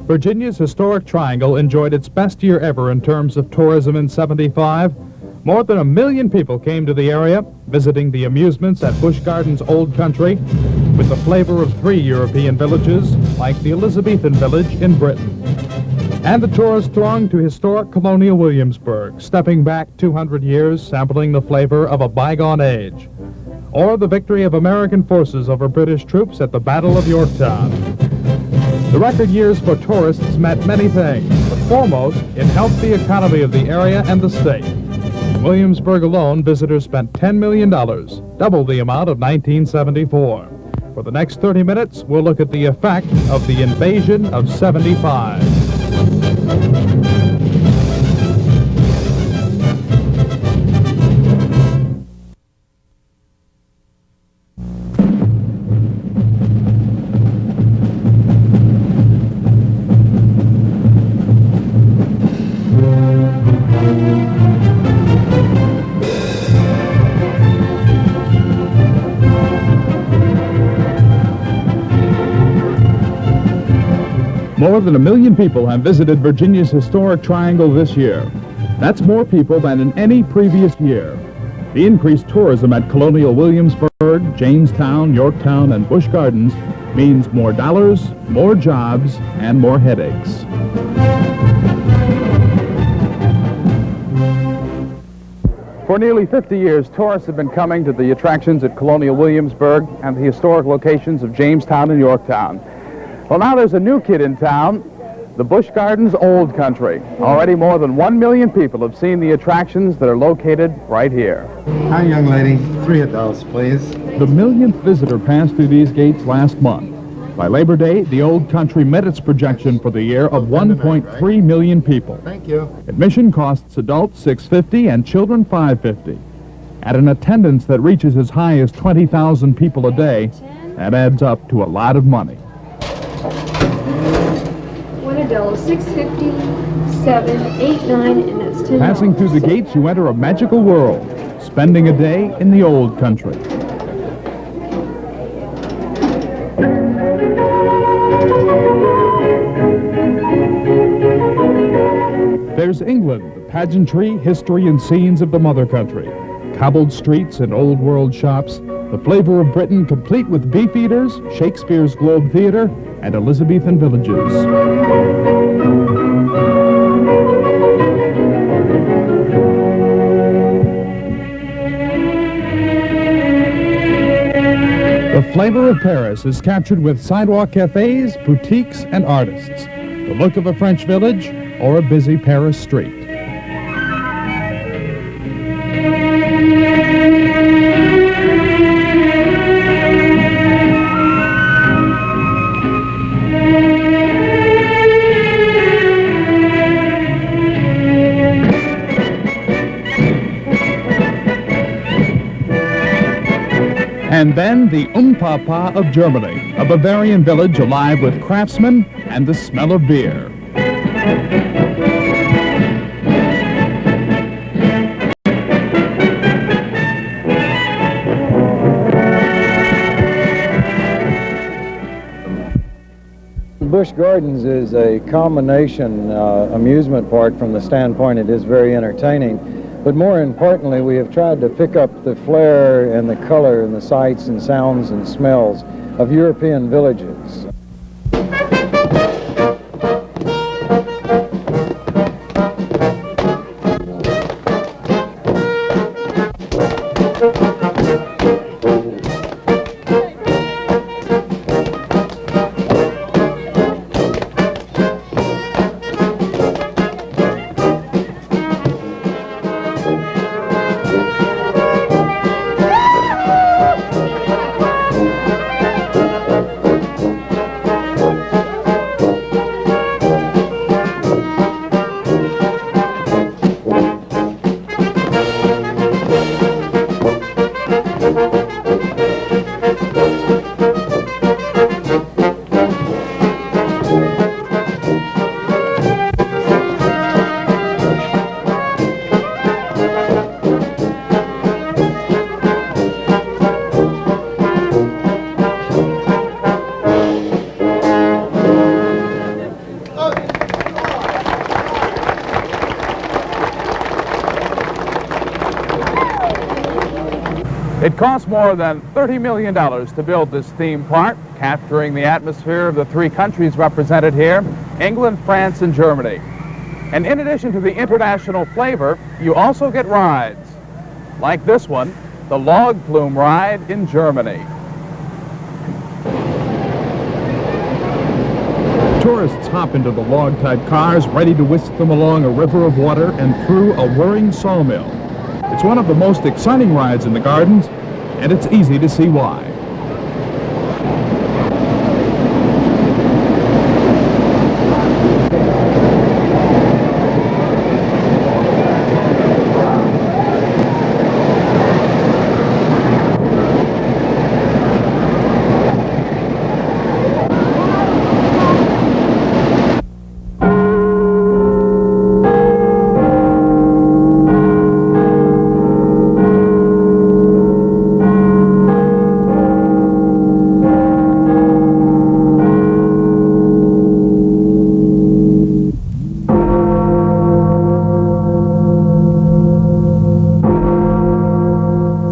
Virginia's historic triangle enjoyed its best year ever in terms of tourism in '75. More than 1 million people came to the area, visiting the amusements at Busch Gardens Old Country, with the flavor of 3 European villages, like the Elizabethan village in Britain. And the tourists thronged to historic Colonial Williamsburg, stepping back 200 years, sampling the flavor of a bygone age. Or the victory of American forces over British troops at the Battle of Yorktown. The record years for tourists meant many things, but foremost, it helped the economy of the area and the state. In Williamsburg alone, visitors spent $10 million, double the amount of 1974. For the next 30 minutes, we'll look at the effect of the invasion of '75. More than 1 million people have visited Virginia's historic triangle this year. That's more people than in any previous year. The increased tourism at Colonial Williamsburg, Jamestown, Yorktown, and Busch Gardens means more dollars, more jobs, and more headaches. For nearly 50 years, tourists have been coming to the attractions at Colonial Williamsburg and the historic locations of Jamestown and Yorktown. Well, now there's a new kid in town, the Busch Gardens Old Country. Already more than 1 million people have seen the attractions that are located right here. Hi, young lady. 3 adults, please. The millionth visitor passed through these gates last month. By Labor Day, the Old Country met its projection for the year of 1.3 million people. Thank you. Admission costs adults $6.50 and children $5.50. At an attendance that reaches as high as 20,000 people a day, that adds up to a lot of money. 1 adult, $6.50, 7, 8, 9, and that's $10. Passing through the gates, you enter a magical world, spending a day in the Old Country. There's England, the pageantry, history, and scenes of the mother country. Cobbled streets and old world shops, the flavor of Britain complete with beef eaters, Shakespeare's Globe Theater, and Elizabethan villages. The flavor of Paris is captured with sidewalk cafes, boutiques, and artists. The look of a French village or a busy Paris street. And then the Papa of Germany, a Bavarian village alive with craftsmen and the smell of beer. Busch Gardens is a combination amusement park from the standpoint it is very entertaining. But more importantly, we have tried to pick up the flair and the color and the sights and sounds and smells of European villages. It cost more than $30 million to build this theme park, capturing the atmosphere of the three countries represented here, England, France, and Germany. And in addition to the international flavor, you also get rides, like this one, the log flume ride in Germany. Tourists hop into the log-type cars, ready to whisk them along a river of water and through a whirring sawmill. It's one of the most exciting rides in the gardens, and it's easy to see why.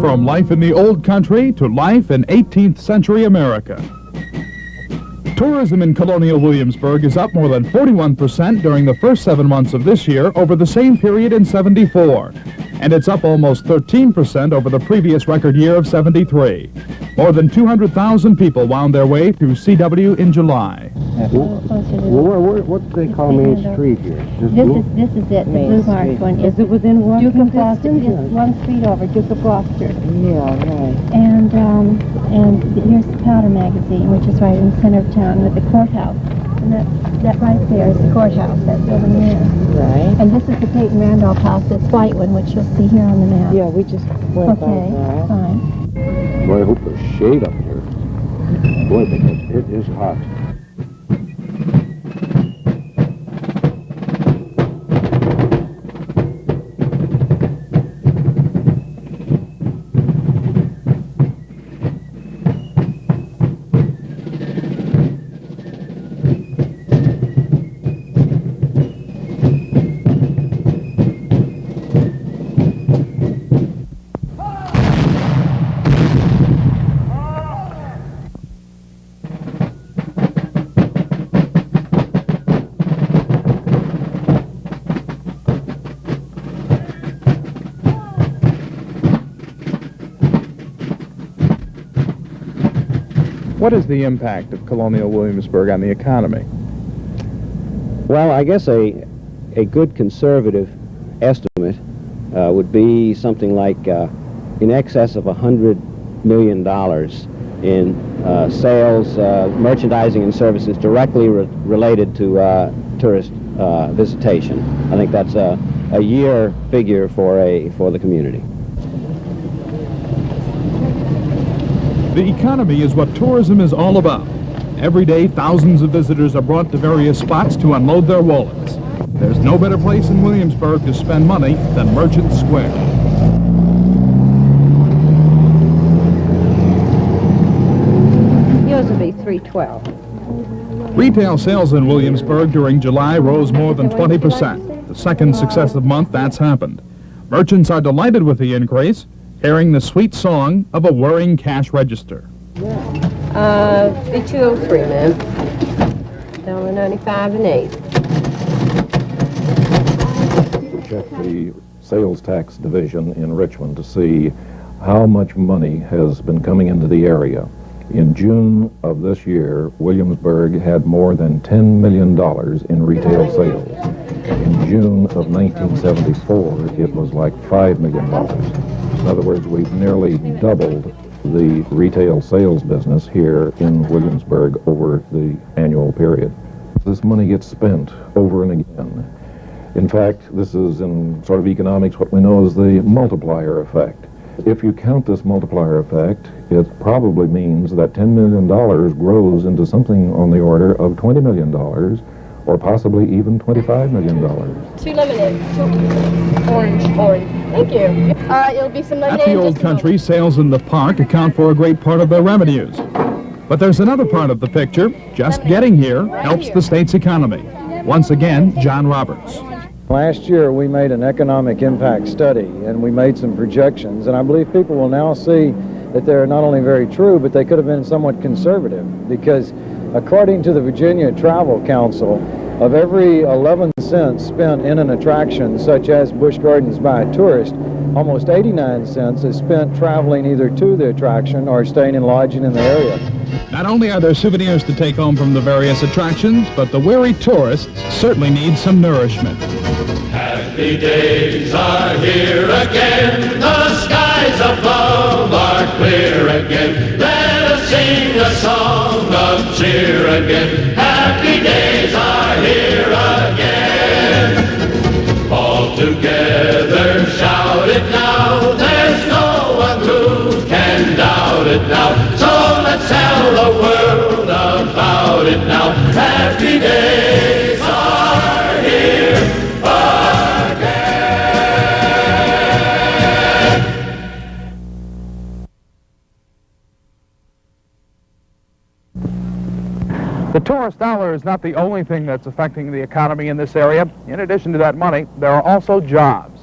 From life in the old country to life in 18th century America. Tourism in Colonial Williamsburg is up more than 41% during the first 7 months of this year over the same period in '74. And it's up almost 13% over the previous record year of '73. More than 200,000 people wound their way through CW in July. What do they call Main Street here? This is it, the blue marked one. Is it within walking Duke of Gloucester? distance? It's 1 street over, Duke of Gloucester. Yeah, right. And here's the Powder magazine, which is right in the center of town with the courthouse. And that right there is the courthouse, that building there. Right. And this is the Peyton Randolph house, this white one, which you'll see here on the map. Yeah, we just went by Okay, that. fine. Boy, I hope there's shade up here. Boy, because it is hot. What is the impact of Colonial Williamsburg on the economy? Well, I guess a good conservative estimate would be something like in excess of $100 million in sales, merchandising, and services directly related to tourist visitation. I think that's a year figure for the community. The economy is what tourism is all about. Every day, thousands of visitors are brought to various spots to unload their wallets. There's no better place in Williamsburg to spend money than Merchant Square. Yours will be $312. Retail sales in Williamsburg during July rose more than 20%. The second successive month that's happened. Merchants are delighted with the increase, hearing the sweet song of a whirring cash register. $203, ma'am. $1.95 and 8. Check the sales tax division in Richmond to see how much money has been coming into the area. In June of this year, Williamsburg had more than $10 million in retail sales. In June of 1974, it was like $5 million. In other words, we've nearly doubled the retail sales business here in Williamsburg over the annual period. This money gets spent over and again. In fact, this is in sort of economics what we know as the multiplier effect. If you count this multiplier effect, it probably means that $10 million grows into something on the order of $20 million, or possibly even $25 million. 2 lemonade, 2 orange. Thank you. It'll be some lemonade. At the old country, sales in the park account for a great part of their revenues. But there's another part of the picture. Just getting here helps the state's economy. Once again, John Roberts. Last year, we made an economic impact study, and we made some projections, and I believe people will now see that they're not only very true, but they could have been somewhat conservative, because according to the Virginia Travel Council, of every 11 cents spent in an attraction such as Busch Gardens by a tourist, almost 89 cents is spent traveling either to the attraction or staying and lodging in the area. Not only are there souvenirs to take home from the various attractions, but the weary tourists certainly need some nourishment. Happy days are here again, the skies above are clear again. Let us sing a song of cheer again. Happy days are here again. All together shout it now, there's no one who can doubt it now. So let's tell the world about it now. Happy days are here again. The tourist dollar is not the only thing that's affecting the economy in this area. In addition to that money, there are also jobs.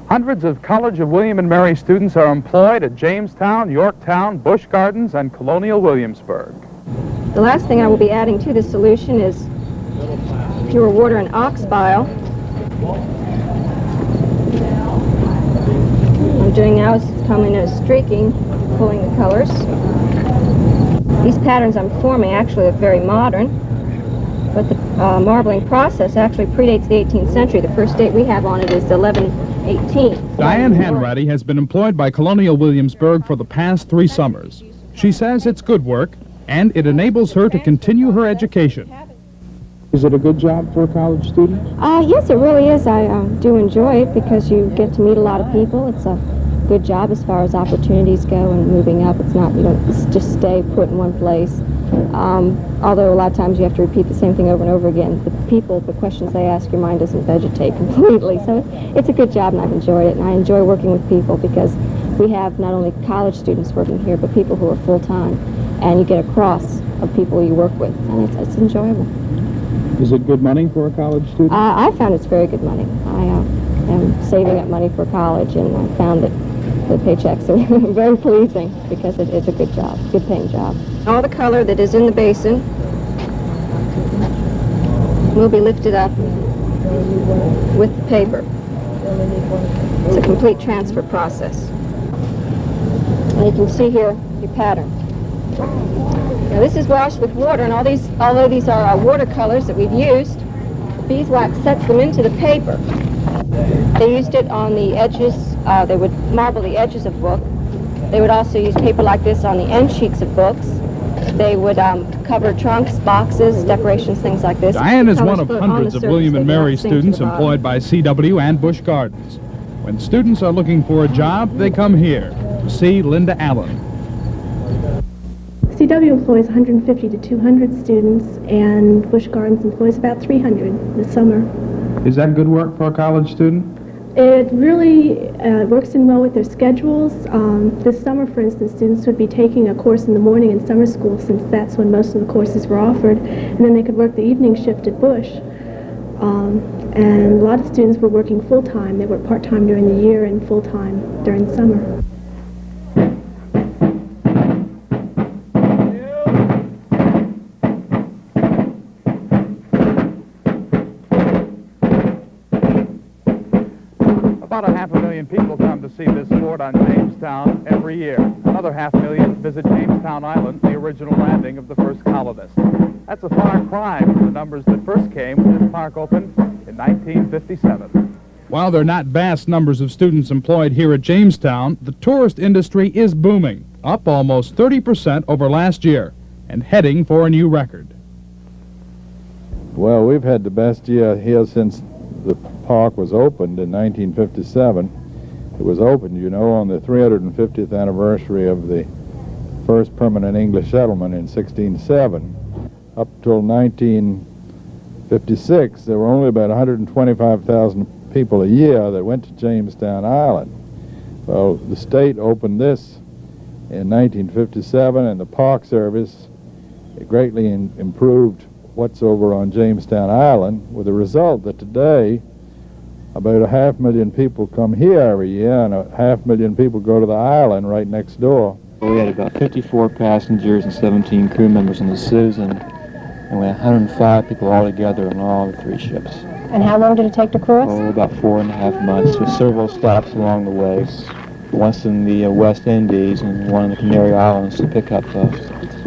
Hundreds of College of William and Mary students are employed at Jamestown, Yorktown, Busch Gardens, and Colonial Williamsburg. The last thing I will be adding to this solution is pure water and ox bile. What I'm doing now is coming in streaking, pulling the colors. These patterns I'm forming actually look very modern, but the marbling process actually predates the 18th century. The first date we have on it is 1118. Diane Hanratty has been employed by Colonial Williamsburg for the past 3 summers. She says it's good work, and it enables her to continue her education. Is it a good job for a college student? Yes, it really is. I do enjoy it because you get to meet a lot of people. It's a good job as far as opportunities go and moving up. It's not, you don't just stay put in one place. Although a lot of times you have to repeat the same thing over and over again. The people, the questions they ask, your mind doesn't vegetate completely. So it's a good job, and I've enjoyed it. And I enjoy working with people because we have not only college students working here, but people who are full-time. And you get a cross of people you work with, and it's enjoyable. Is it good money for a college student? I found it's very good money. I am saving up money for college, and I found that the paychecks are very pleasing because it's a good job, good paying job. All the color that is in the basin will be lifted up with the paper. It's a complete transfer process. And you can see here your pattern. Now this is washed with water, and although these are watercolors that we've used, beeswax sets them into the paper. They used it on the edges. They would marble the edges of books. They would also use paper like this on the end sheets of books. They would cover trunks, boxes, decorations, things like this. Diane is one of hundreds of William and Mary students employed by CW and Busch Gardens. When students are looking for a job, they come here to see Linda Allen. CW employs 150 to 200 students, and Busch Gardens employs about 300 this summer. Is that good work for a college student? It really works in well with their schedules. This summer, for instance, students would be taking a course in the morning in summer school, since that's when most of the courses were offered, and then they could work the evening shift at Busch. And a lot of students were working full-time. They worked part-time during the year and full-time during the summer. About 500,000 people come to see this fort on Jamestown every year. Another 500,000 visit Jamestown Island, the original landing of the first colonists. That's a far cry from the numbers that first came when this park opened in 1957. While there are not vast numbers of students employed here at Jamestown, the tourist industry is booming, up almost 30% over last year, and heading for a new record. Well, we've had the best year here since the park was opened in 1957. It was opened, you know, on the 350th anniversary of the first permanent English settlement in 1607. Up till 1956, there were only about 125,000 people a year that went to Jamestown Island. Well, the state opened this in 1957, and the Park Service greatly improved what's over on Jamestown Island, with the result that today about 500,000 people come here every year, and 500,000 people go to the island right next door. We had about 54 passengers and 17 crew members on the Susan, and we had 105 people altogether on all the 3 ships. And how long did it take to cross? Oh, about 4.5 months, with several stops along the way. Once in the West Indies and one in the Canary Islands to pick up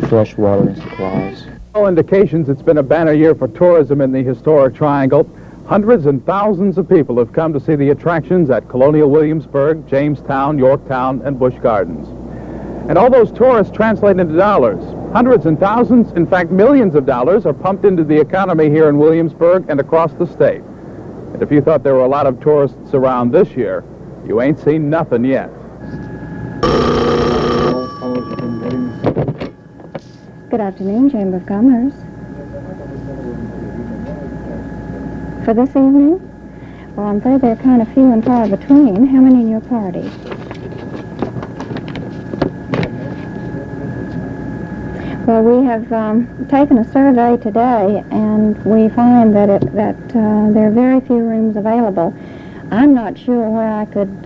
fresh water and supplies. All indications it's been a banner year for tourism in the historic Triangle. Hundreds and thousands of people have come to see the attractions at Colonial Williamsburg, Jamestown, Yorktown, and Busch Gardens. And all those tourists translate into dollars. Hundreds and thousands, in fact millions of dollars, are pumped into the economy here in Williamsburg and across the state. And if you thought there were a lot of tourists around this year, you ain't seen nothing yet. Good afternoon, Chamber of Commerce. For this evening? Well, I'm afraid they're kind of few and far between. How many in your party? Well, we have taken a survey today, and we find that there are very few rooms available. I'm not sure where I could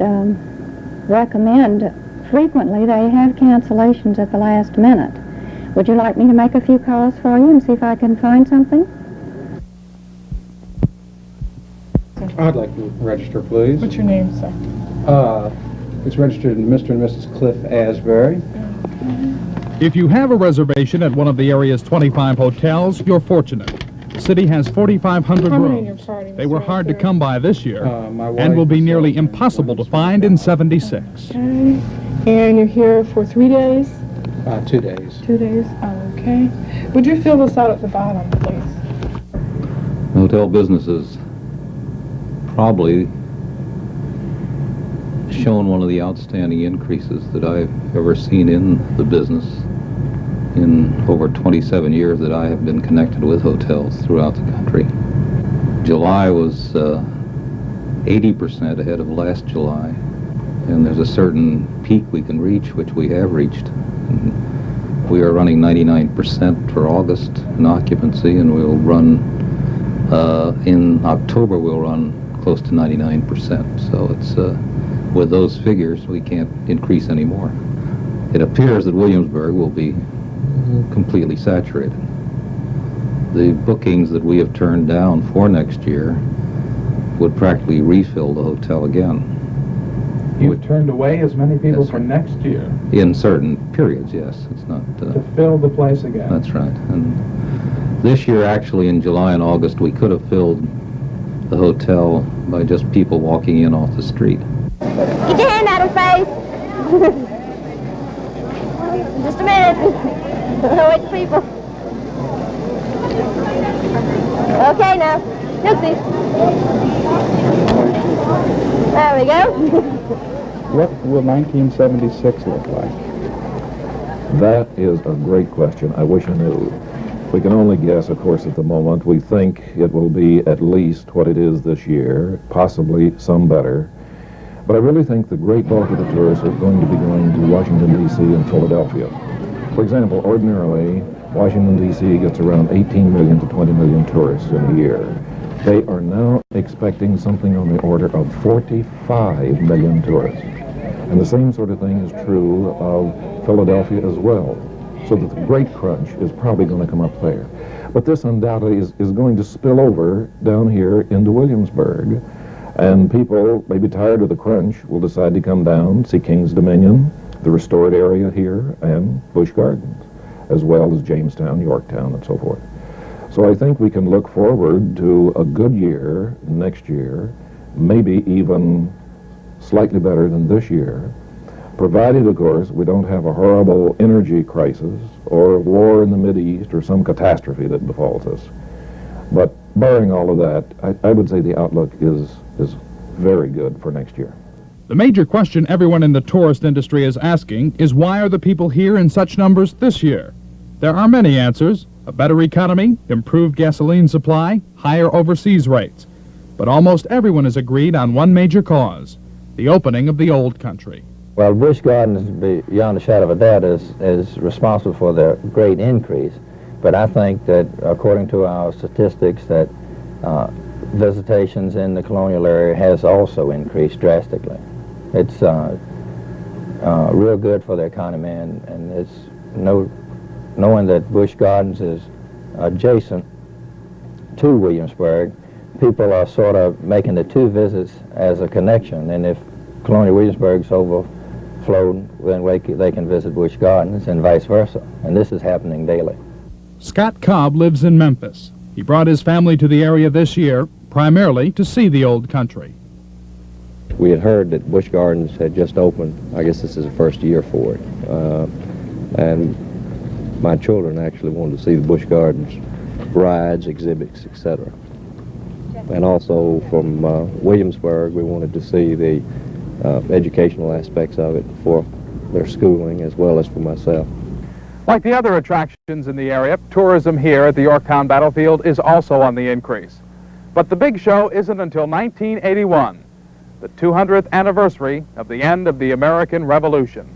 recommend. Frequently, they have cancellations at the last minute. Would you like me to make a few calls for you and see if I can find something? I'd like to register, please. What's your name, sir? It's registered in Mr. and Mrs. Cliff Asbury. If you have a reservation at one of the area's 25 hotels, you're fortunate. The city has 4,500 How many in your rooms. party, They were Mr. hard to Asbury? come by this year My wife and will be is, nearly impossible to find in 76. Okay. And you're here for 3 days? 2 days. 2 days? Okay. Would you fill this out at the bottom, please? Hotel business has probably shown one of the outstanding increases that I've ever seen in the business in over 27 years that I have been connected with hotels throughout the country. July was 80% ahead of last July, and there's a certain peak we can reach, which we have reached. And we are running 99% for August in occupancy, and we'll run, in October we'll run close to 99%. So it's, with those figures, we can't increase any more. It appears that Williamsburg will be completely saturated. The bookings that we have turned down for next year would practically refill the hotel again. You've turned away as many people Yes, for sir. next year In certain periods, yes. It's not... to fill the place again. That's right. And this year, actually, in July and August, we could have filled the hotel by just people walking in off the street. Get your hand out of face. Just a minute. Wait for people. Okay, now. Nixie. There we go. What will 1976 look like? That is a great question. I wish I knew. We can only guess, of course, at the moment. We think it will be at least what it is this year, possibly some better. But I really think the great bulk of the tourists are going to be going to Washington, D.C. and Philadelphia. For example, ordinarily, Washington, D.C. gets around 18 million to 20 million tourists in a year. They are now expecting something on the order of 45 million tourists. And the same sort of thing is true of Philadelphia as well. So that the great crunch is probably going to come up there. But this undoubtedly is going to spill over down here into Williamsburg. And people, maybe tired of the crunch, will decide to come down, see King's Dominion, the restored area here, and Busch Gardens, as well as Jamestown, Yorktown, and so forth. So I think we can look forward to a good year next year, maybe even slightly better than this year, provided, of course, we don't have a horrible energy crisis or war in the Mideast or some catastrophe that befalls us. But barring all of that, I would say the outlook is very good for next year. The major question everyone in the tourist industry is asking is why are the people here in such numbers this year? There are many answers: a better economy, improved gasoline supply, higher overseas rates. But almost everyone is agreed on one major cause: the opening of the old country. Well, Busch Gardens, beyond a shadow of a doubt, is responsible for the great increase. But I think that, according to our statistics, that visitations in the colonial area has also increased drastically. It's real good for the economy, and it's knowing that Busch Gardens is adjacent to Williamsburg, people are sort of making the two visits as a connection, and if Colonial Williamsburg's overflowed, then they can visit Busch Gardens and vice versa, and this is happening daily. Scott Cobb lives in Memphis. He brought his family to the area this year, primarily to see the old country. We had heard that Busch Gardens had just opened. I guess this is the first year for it. And my children actually wanted to see the Busch Gardens rides, exhibits, etc. And also from Williamsburg, we wanted to see the educational aspects of it for their schooling as well as for myself. Like the other attractions in the area, tourism here at the Yorktown battlefield is also on the increase. But the big show isn't until 1981, the 200th anniversary of the end of the American Revolution.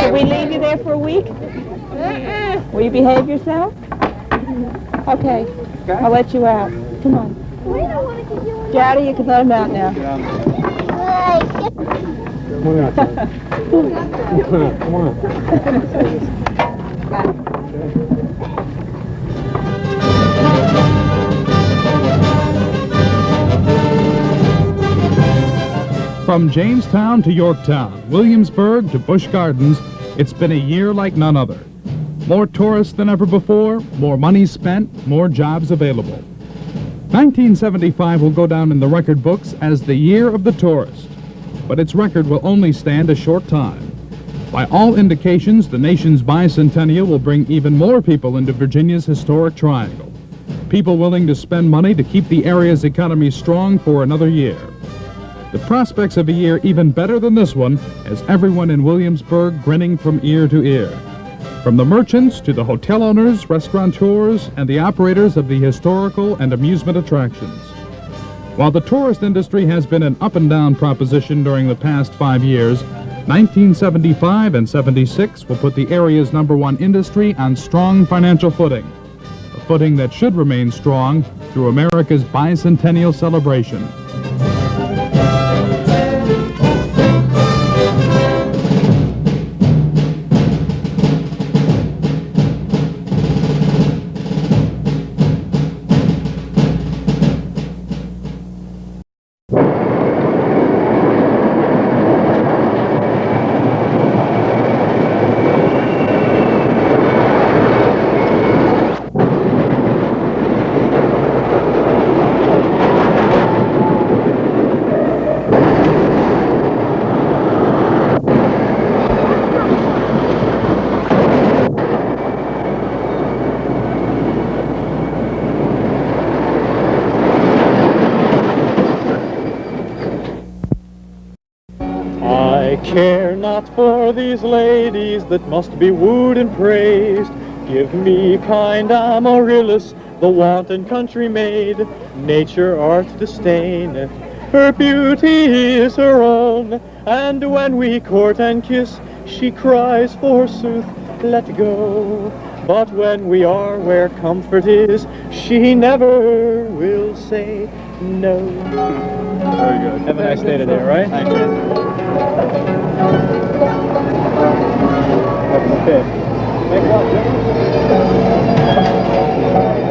Should we leave you there for a week? Will you behave yourself? Okay, I'll let you out. Come on. Daddy, you can let him out now. Come on. From Jamestown to Yorktown, Williamsburg to Busch Gardens, it's been a year like none other. More tourists than ever before, more money spent, more jobs available. 1975 will go down in the record books as the year of the tourist, but its record will only stand a short time. By all indications, the nation's bicentennial will bring even more people into Virginia's historic triangle. People willing to spend money to keep the area's economy strong for another year. The prospects of a year even better than this one has everyone in Williamsburg grinning from ear to ear. From the merchants to the hotel owners, restaurateurs, and the operators of the historical and amusement attractions. While the tourist industry has been an up-and-down proposition during the past 5 years, 1975 and 76 will put the area's #1 industry on strong financial footing, a footing that should remain strong through America's bicentennial celebration. I care not for these ladies that must be wooed and praised. Give me kind Amaryllis, the wanton country maid. Nature art disdaineth, her beauty is her own. And when we court and kiss, she cries forsooth, let go. But when we are where comfort is, she never will say no. Very good. Have a nice day today, right? Thank you. Okay. Thanks a lot, Jim.